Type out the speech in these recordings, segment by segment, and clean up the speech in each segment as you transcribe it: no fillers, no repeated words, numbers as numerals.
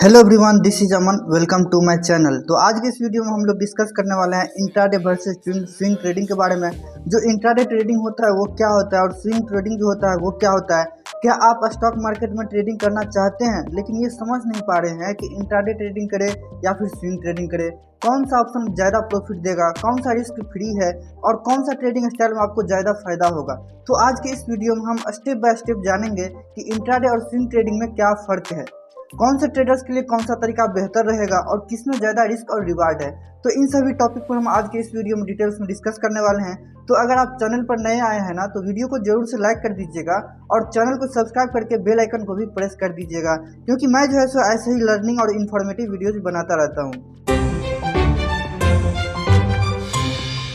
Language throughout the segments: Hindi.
Hello everyone, this is Aman. Welcome to my channel. तो आज के इस वीडियो में हम लोग डिस्कस करने वाले हैं इंट्राडे वर्सेस स्विंग ट्रेडिंग के बारे में। जो इंट्राडे ट्रेडिंग होता है वो क्या होता है और स्विंग ट्रेडिंग जो होता है वो क्या होता है। क्या आप स्टॉक मार्केट में ट्रेडिंग करना चाहते हैं लेकिन ये समझ नहीं पा रहे हैं कि इंट्राडे ट्रेडिंग करें या फिर स्विंग ट्रेडिंग करें, कौन सा ऑप्शन ज़्यादा प्रॉफिट देगा, कौन सा रिस्क फ्री है और कौन सा ट्रेडिंग स्टाइल में आपको ज़्यादा फायदा होगा। तो आज के इस वीडियो में हम स्टेप बाय स्टेप जानेंगे कि इंट्राडे और स्विंग ट्रेडिंग में क्या फ़र्क है, कौन से ट्रेडर्स के लिए कौन सा तरीका बेहतर रहेगा और किसमें ज़्यादा रिस्क और रिवार्ड है। तो इन सभी टॉपिक पर हम आज के इस वीडियो में डिटेल्स में डिस्कस करने वाले हैं। तो अगर आप चैनल पर नए आए हैं ना, तो वीडियो को जरूर से लाइक कर दीजिएगा और चैनल को सब्सक्राइब करके बेल आइकन को भी प्रेस कर दीजिएगा, क्योंकि मैं जो है सो ऐसे ही लर्निंग और इन्फॉर्मेटिव वीडियोज बनाता रहता हूँ।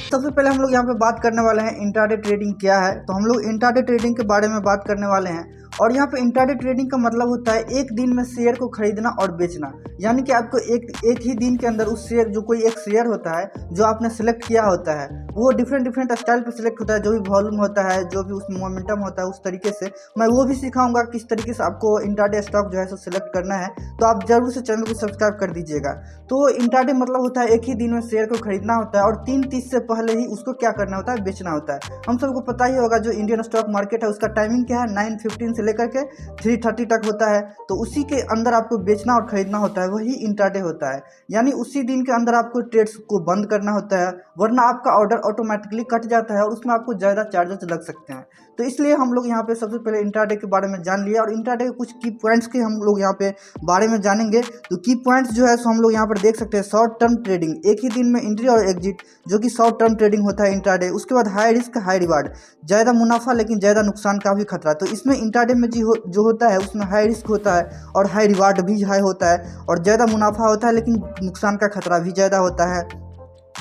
सबसे पहले हम लोग यहाँ पे बात करने वाले हैं इंट्राडे ट्रेडिंग क्या है। तो हम लोग इंट्राडे ट्रेडिंग के बारे में बात करने वाले हैं। और यहाँ पे इंट्राडे ट्रेडिंग का मतलब होता है एक दिन में शेयर को खरीदना और बेचना, यानी कि आपको एक ही दिन के अंदर उस शेयर, जो कोई एक शेयर होता है जो आपने सेलेक्ट किया होता है, वो डिफरेंट स्टाइल पे सिलेक्ट होता है। जो भी वॉल्यूम होता है, जो भी उसमें मोमेंटम होता है, उस तरीके से मैं वो भी सिखाऊंगा किस तरीके से आपको इंट्राडे स्टॉक जो है सो सिलेक्ट करना है। तो आप जरूर से चैनल को सब्सक्राइब कर दीजिएगा। तो इंट्राडे मतलब होता है एक ही दिन में शेयर को खरीदना होता है और 3:30 से पहले ही उसको क्या करना होता है, बेचना होता है। हम सबको पता ही होगा जो इंडियन स्टॉक मार्केट है उसका टाइमिंग क्या है, 9:15 से लेकर के 3:30 तक होता है। तो उसी के अंदर आपको बेचना और खरीदना होता है, वही इंट्राडे होता है। यानी उसी दिन के अंदर आपको ट्रेड्स को बंद करना होता है, वरना आपका ऑर्डर ऑटोमेटिकली कट जाता है और उसमें आपको ज़्यादा चार्जेस लग सकते हैं। तो इसलिए हम लोग यहाँ पे सबसे पहले इंट्राडे के बारे में जान लिया और इंट्राडे के कुछ की पॉइंट्स के हम लोग यहाँ पे बारे में जानेंगे। तो की पॉइंट्स जो है सो हम लोग यहाँ पर देख सकते हैं। शॉर्ट टर्म ट्रेडिंग, एक ही दिन में एंट्री और एग्जिट, जो कि शॉर्ट टर्म ट्रेडिंग होता है इंट्राडे। उसके बाद हाई रिस्क हाई रिवार्ड, ज़्यादा मुनाफा लेकिन ज़्यादा नुकसान का भी खतरा। तो इसमें इंट्राडे में जो होता है उसमें हाई रिस्क होता है और हाई रिवार्ड भी हाई होता है और ज़्यादा मुनाफा होता है लेकिन नुकसान का खतरा भी ज़्यादा होता है।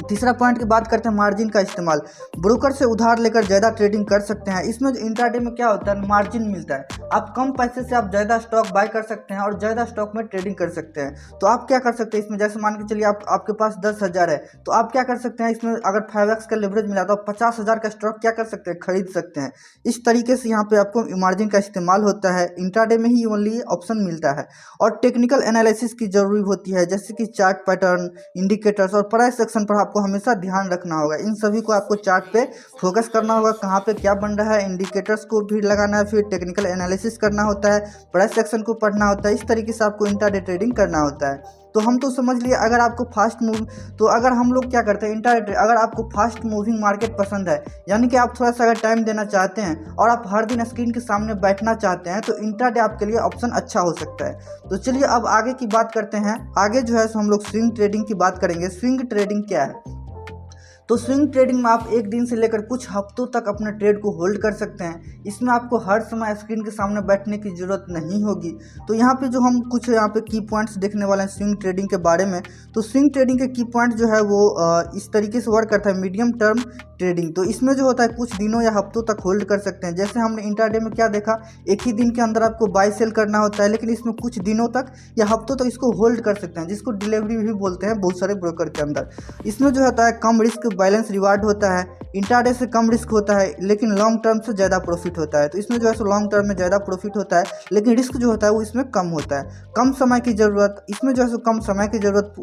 तीसरा पॉइंट की बात करते हैं मार्जिन का इस्तेमाल। ब्रोकर से उधार लेकर ज़्यादा ट्रेडिंग कर सकते हैं। इसमें जो इंट्राडे में क्या होता है, मार्जिन मिलता है। आप कम पैसे से आप ज़्यादा स्टॉक बाय कर सकते हैं और ज़्यादा स्टॉक में ट्रेडिंग कर सकते हैं। तो आप क्या कर सकते हैं इसमें, जैसे मान के चलिए आपके पास 10,000 है, तो आप क्या कर सकते हैं इसमें, अगर 5x का लेवरेज मिला तो आप 50,000 का स्टॉक क्या कर सकते हैं, खरीद सकते हैं। इस तरीके से यहाँ पे आपको मार्जिन का इस्तेमाल होता है। इंट्राडे में ही ओनली ऑप्शन मिलता है। और टेक्निकल एनालिसिस की जरूरी होती है, जैसे कि चार्ट पैटर्न, इंडिकेटर्स और प्राइस सेक्शन पर आपको हमेशा ध्यान रखना होगा। इन सभी को आपको चार्ट पे फोकस करना होगा, कहाँ पे क्या बन रहा है, इंडिकेटर्स को भी लगाना है, फिर टेक्निकल एनालिसिस करना होता है, प्राइस सेक्शन को पढ़ना होता है। इस तरीके से आपको इंट्राडे ट्रेडिंग करना होता है। तो हम तो समझ लिए। अगर आपको फास्ट मूव, तो अगर हम लोग क्या करते हैं इंट्राडे, अगर आपको फास्ट मूविंग मार्केट पसंद है, यानी कि आप थोड़ा सा अगर टाइम देना चाहते हैं और आप हर दिन स्क्रीन के सामने बैठना चाहते हैं, तो इंट्राडे आपके लिए ऑप्शन अच्छा हो सकता है। तो चलिए अब आगे की बात करते हैं। आगे जो है सो हम लोग स्विंग ट्रेडिंग की बात करेंगे। स्विंग ट्रेडिंग क्या है? तो स्विंग ट्रेडिंग में आप एक दिन से लेकर कुछ हफ्तों तक अपने ट्रेड को होल्ड कर सकते हैं। इसमें आपको हर समय स्क्रीन के सामने बैठने की ज़रूरत नहीं होगी। तो यहाँ पे जो हम कुछ यहाँ पे की पॉइंट्स देखने वाले हैं स्विंग ट्रेडिंग के बारे में। तो स्विंग ट्रेडिंग के की पॉइंट जो है वो इस तरीके से वर्क करता है। मीडियम टर्म ट्रेडिंग, तो इसमें जो होता है कुछ दिनों या हफ्तों तक होल्ड कर सकते हैं। जैसे हमने इंट्राडे में क्या देखा, एक ही दिन के अंदर आपको बाय सेल करना होता है, लेकिन इसमें कुछ दिनों तक या हफ्तों तक इसको होल्ड कर सकते हैं, जिसको डिलीवरी भी बोलते हैं बहुत सारे ब्रोकर के अंदर। इसमें जो होता है कम रिस्क बैलेंस रिवार्ड होता है। इंट्राडे से कम रिस्क होता है लेकिन लॉन्ग टर्म से ज़्यादा प्रॉफिट होता है। तो इसमें जो है सो लॉन्ग टर्म में ज़्यादा प्रॉफिट होता है लेकिन रिस्क जो होता है वो इसमें कम होता है। कम समय की ज़रूरत, इसमें जो है सो कम समय की ज़रूरत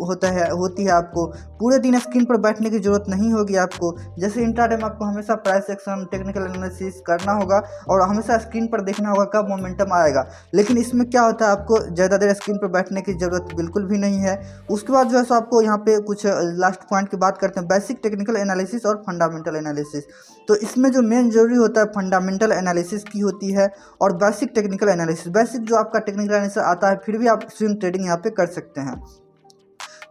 होती है। आपको पूरे दिन स्क्रीन पर बैठने की ज़रूरत नहीं होगी आपको। जैसे इंट्राडे में आपको हमेशा प्राइस सेक्शन, टेक्निकल एनालिसिस करना होगा और हमेशा स्क्रीन पर देखना होगा कब मोमेंटम आएगा, लेकिन इसमें क्या होता है आपको ज़्यादा देर स्क्रीन पर बैठने की ज़रूरत बिल्कुल भी नहीं है। उसके बाद जो है सो आपको यहाँ पे कुछ लास्ट पॉइंट की बात करते हैं, बेसिक टेक्निकल एनालिसिस और फंडामेंटल एनालिसिस। तो इसमें जो मेन जरूरी होता है फंडामेंटल एनालिसिस की होती है और बेसिक टेक्निकल एनालिसिस। बेसिक जो आपका टेक्निकल एनालिसिस आता है फिर भी आप स्विंग ट्रेडिंग यहाँ पे कर सकते हैं।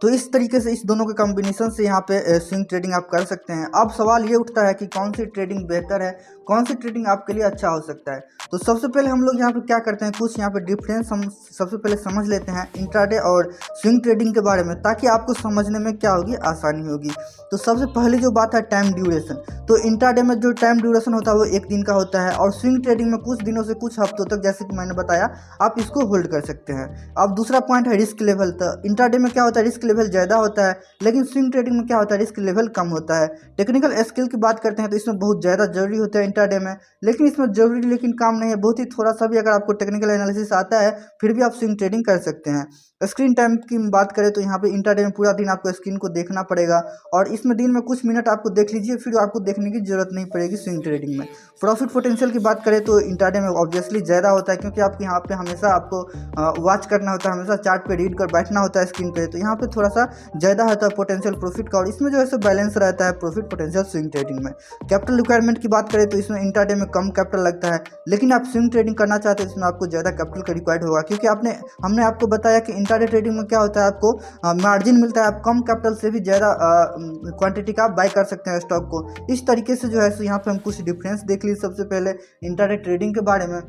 तो इस तरीके से इस दोनों के कॉम्बिनेशन से यहाँ पे स्विंग ट्रेडिंग आप कर सकते हैं। अब सवाल ये उठता है कि कौन सी ट्रेडिंग बेहतर है, कौन सी ट्रेडिंग आपके लिए अच्छा हो सकता है। तो सबसे पहले हम लोग यहाँ पे क्या करते हैं, कुछ यहाँ पे डिफरेंस हम सबसे पहले समझ लेते हैं इंट्राडे और स्विंग ट्रेडिंग के बारे में, ताकि आपको समझने में क्या होगी, आसानी होगी। तो सबसे पहले जो बात है टाइम ड्यूरेशन। तो इंट्राडे में जो टाइम ड्यूरेशन होता है वो एक दिन का होता है और स्विंग ट्रेडिंग में कुछ दिनों से कुछ हफ्तों तक, जैसे कि मैंने बताया, आप इसको होल्ड कर सकते हैं। अब दूसरा पॉइंट है रिस्क लेवल। तो इंट्राडे में क्या होता है, रिस्क लेवल ज़्यादा होता है लेकिन स्विंग ट्रेडिंग में क्या होता है, रिस्क लेवल कम होता है। टेक्निकल स्किल की बात करते हैं तो इसमें बहुत ज़्यादा जरूरी होता है इंट्राडे में, लेकिन इसमें जरूरी लेकिन काम नहीं है। बहुत ही थोड़ा सा भी अगर आपको टेक्निकल एनालिसिस आता है फिर भी आप स्विंग ट्रेडिंग कर सकते हैं। स्क्रीन टाइम की बात करें तो यहाँ पे इंट्राडे में पूरा दिन आपको स्क्रीन को देखना पड़ेगा और इसमें दिन में कुछ मिनट आपको देख लीजिए, फिर आपको देखने की जरूरत नहीं पड़ेगी स्विंग ट्रेडिंग में। प्रॉफिट पोटेंशियल की बात करें तो इंट्राडे में ऑब्वियसली ज़्यादा होता है, क्योंकि आपको यहाँ पे हमेशा आपको वॉच करना होता है, हमेशा चार्ट पे रीड कर बैठना होता है स्क्रीन पे, तो यहाँ पे थोड़ा सा ज़्यादा होता है पोटेंशियल प्रॉफिट का, और इसमें जो है सो बैलेंस रहता है प्रॉफिट पोटेंशियल स्विंग ट्रेडिंग में। कैपिटल रिक्वायरमेंट की बात करें तो इसमें इंट्राडे में कम कैपिटल लगता है, लेकिन आप स्विंग ट्रेडिंग करना चाहते हैं इसमें आपको ज़्यादा कैपिटल का रिक्वायर्ड होगा, क्योंकि हमने आपको बताया कि इंट्राडे ट्रेडिंग में क्या होता है, आपको मार्जिन मिलता है, आप कम कैपिटल से भी ज़्यादा क्वांटिटी का बाय कर सकते हैं स्टॉक को। इस तरीके से जो है सो यहाँ पे हम कुछ डिफरेंस देख लीजिए। सबसे पहले इंट्राडे ट्रेडिंग के बारे में,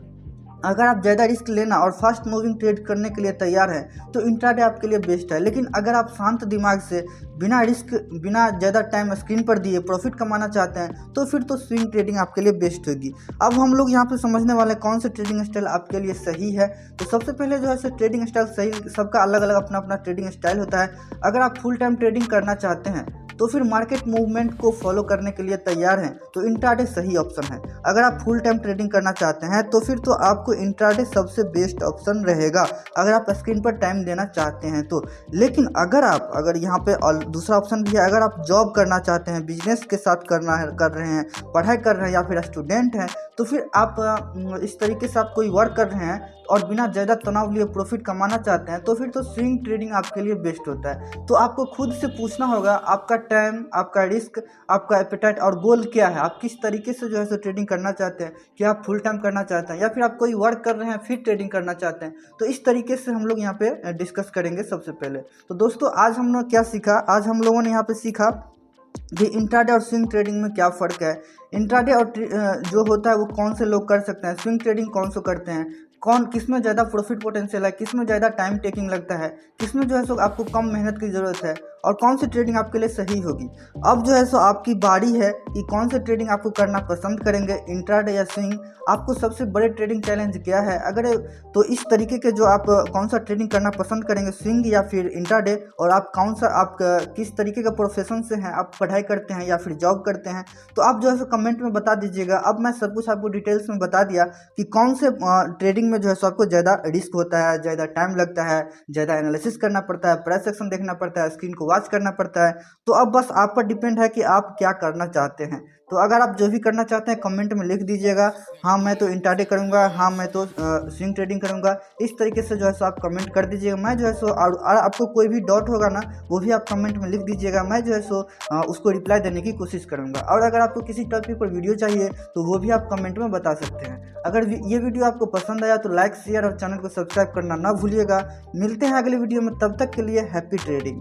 अगर आप ज़्यादा रिस्क लेना और फास्ट मूविंग ट्रेड करने के लिए तैयार हैं तो इंट्राडे आपके लिए बेस्ट है, लेकिन अगर आप शांत दिमाग से बिना रिस्क बिना ज़्यादा टाइम स्क्रीन पर दिए प्रॉफिट कमाना चाहते हैं तो फिर तो स्विंग ट्रेडिंग आपके लिए बेस्ट होगी। अब हम लोग यहाँ पे समझने वाले हैं कौन सा ट्रेडिंग स्टाइल आपके लिए सही है। तो सबसे पहले जो है सो ट्रेडिंग स्टाइल सही, सबका अलग अलग अपना अपना ट्रेडिंग स्टाइल होता है। अगर आप फुल टाइम ट्रेडिंग करना चाहते हैं तो फिर मार्केट मूवमेंट को फॉलो करने के लिए तैयार हैं तो इंट्राडे सही ऑप्शन है। अगर आप फुल टाइम ट्रेडिंग करना चाहते हैं तो फिर तो आपको इंट्राडे सबसे बेस्ट ऑप्शन रहेगा, अगर आप स्क्रीन पर टाइम देना चाहते हैं तो। लेकिन अगर यहाँ पे दूसरा ऑप्शन भी है, अगर आप जॉब करना चाहते हैं, बिजनेस के साथ कर रहे हैं, पढ़ाई कर रहे हैं या फिर स्टूडेंट हैं, तो फिर आप इस तरीके से आप कोई वर्क कर रहे हैं और बिना ज़्यादा तनाव लिए प्रॉफिट कमाना चाहते हैं तो फिर तो स्विंग ट्रेडिंग आपके लिए बेस्ट होता है। तो आपको खुद से पूछना होगा आपका टाइम, आपका रिस्क, आपका एपेटाइट और गोल क्या है, आप किस तरीके से जो है सो ट्रेडिंग करना चाहते हैं, कि आप फुल टाइम करना चाहते हैं या फिर आप कोई वर्क कर रहे हैं फिर ट्रेडिंग करना चाहते हैं। तो इस तरीके से हम लोग यहाँ पे डिस्कस करेंगे सबसे पहले। तो दोस्तों आज हम लोग क्या सीखा, आज हम लोगों ने यहाँ पे सीखा कि इंट्राडे और स्विंग ट्रेडिंग में क्या फ़र्क है, इंट्राडे और जो होता है वो कौन से लोग कर सकते हैं, स्विंग ट्रेडिंग कौन से करते हैं, कौन किसमें ज़्यादा प्रॉफिट पोटेंशियल है, किसमें ज़्यादा टाइम टेकिंग लगता है, किसमें जो है सो आपको कम मेहनत की ज़रूरत है और कौन सी ट्रेडिंग आपके लिए सही होगी। अब जो है सो आपकी बारी है कि कौन सी ट्रेडिंग आपको करना पसंद करेंगे, इंट्राडे या स्विंग। आपको सबसे बड़े ट्रेडिंग चैलेंज क्या है, अगर तो इस तरीके के जो आप कौन सा ट्रेडिंग करना पसंद करेंगे, स्विंग या फिर इंट्राडे, और आप किस तरीके का प्रोफेशन से हैं, आप पढ़ाई करते हैं या फिर जॉब करते हैं, तो आप जो है सो कमेंट में बता दीजिएगा। अब मैं सब कुछ आपको डिटेल्स में बता दिया कि कौन से ट्रेडिंग में जो है सो आपको ज़्यादा रिस्क होता है, ज़्यादा टाइम लगता है, ज़्यादा एनालिसिस करना पड़ता है, प्राइस एक्शन देखना पड़ता है, स्क्रीन को वॉच करना पड़ता है। तो अब बस आप पर डिपेंड है कि आप क्या करना चाहते हैं। तो अगर आप जो भी करना चाहते हैं कमेंट में लिख दीजिएगा, हाँ मैं तो इंट्राडे करूँगा, हाँ मैं तो स्विंग ट्रेडिंग करूँगा। इस तरीके से जो है सो आप कमेंट कर दीजिएगा। मैं जो है सो और आपको कोई भी डाउट होगा ना वो भी आप कमेंट में लिख दीजिएगा, मैं जो है सो उसको रिप्लाई देने की कोशिश करूँगा। और अगर आपको किसी टॉपिक पर वीडियो चाहिए तो वो भी आप कमेंट में बता सकते हैं। अगर ये वीडियो आपको पसंद आया तो लाइक शेयर और चैनल को सब्सक्राइब करना ना भूलिएगा। मिलते हैं अगले वीडियो में, तब तक के लिए हैप्पी ट्रेडिंग।